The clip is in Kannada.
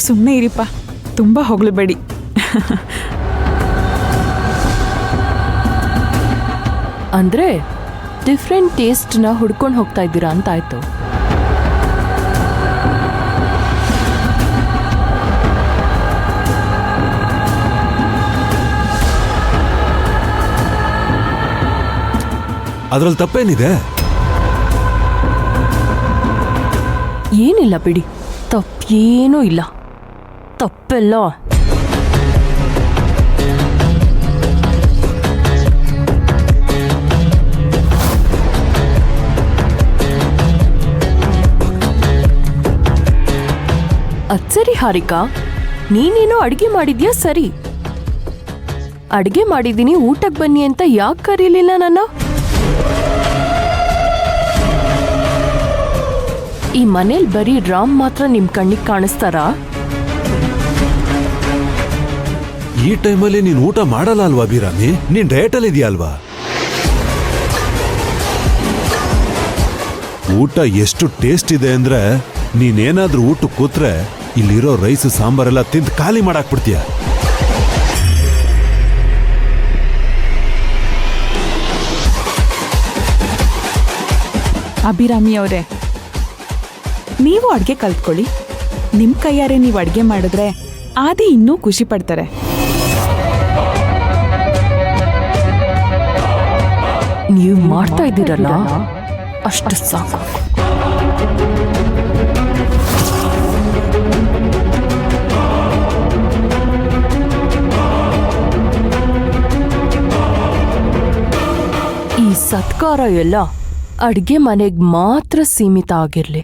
ನೀವು ಸುಮ್ಮನೆ ಇರಿಪ್ಪ, ತುಂಬ ಹೊಗಳಬೇಡಿ. ಅಂದ್ರೆ ಡಿಫ್ರೆಂಟ್ ಟೇಸ್ಟ್ನ ಹುಡ್ಕೊಂಡು ಹೋಗ್ತಾ ಇದ್ದೀರಾ ಅಂತ ಆಯ್ತು. ಅದ್ರಲ್ಲಿ ತಪ್ಪೇನಿದೆ? ಏನಿಲ್ಲ ಬಿಡಿ, ತಪ್ಪೇನೂ ಇಲ್ಲ. ತಪ್ಪೆಲ್ಲ ಅದ್ಸರಿ ಹಾರಿಕಾ, ನೀನೇನೋ ಅಡ್ಗೆ ಮಾಡಿದ್ಯಾ ಸರಿ. ಅಡ್ಗೆ ಮಾಡಿದೀನಿ ಊಟಕ್ಕೆ ಬನ್ನಿ ಅಂತ ಯಾಕೆ ಕರೀಲಿಲ್ಲ ನನ್ನ? ಈ ಮನೇಲಿ ಬರೀ ರಾಮ್ ಮಾತ್ರ ನಿಮ್ ಕಣ್ಣಿಗೆ ಕಾಣಿಸ್ತಾರಾ? ಈ ಟೈಮಲ್ಲಿ ನೀನ್ ಊಟ ಮಾಡಲ್ಲ ಅಲ್ವಾ ಅಭಿರಾಮಿ? ನೀನ್ ಡಯಟಲ್ಲಿ ಇದೆಯಾ ಅಲ್ವಾ? ಊಟ ಎಷ್ಟು ಟೇಸ್ಟ್ ಇದೆ ಅಂದ್ರೆ ನೀನೇನಾದ್ರೂ ಊಟ ಕೂತ್ರೆ ಇಲ್ಲಿರೋ ರೈಸ್ ಸಾಂಬಾರೆಲ್ಲ ತಿಂದು ಖಾಲಿ ಮಾಡಾಕ್ಬಿಡ್ತೀಯ. ಅಭಿರಾಮಿ ಅವರೇ, ನೀವು ಅಡುಗೆ ಕಲ್ತ್ಕೊಳ್ಳಿ. ನಿಮ್ಮ ಕೈಯಾರೆ ನೀವು ಅಡುಗೆ ಮಾಡಿದ್ರೆ ಆದಿ ಇನ್ನೂ ಖುಷಿ ಪಡ್ತಾರೆ. ನೀವು ಮಾಡ್ತಾ ಇದ್ದೀರಲ್ಲ ಅಷ್ಟು ಸಾಕು. ಈ ಸತ್ಕಾರ ಎಲ್ಲ ಅಡ್ಗೆ ಮನೆಗೆ ಮಾತ್ರ ಸೀಮಿತ ಆಗಿರ್ಲಿ.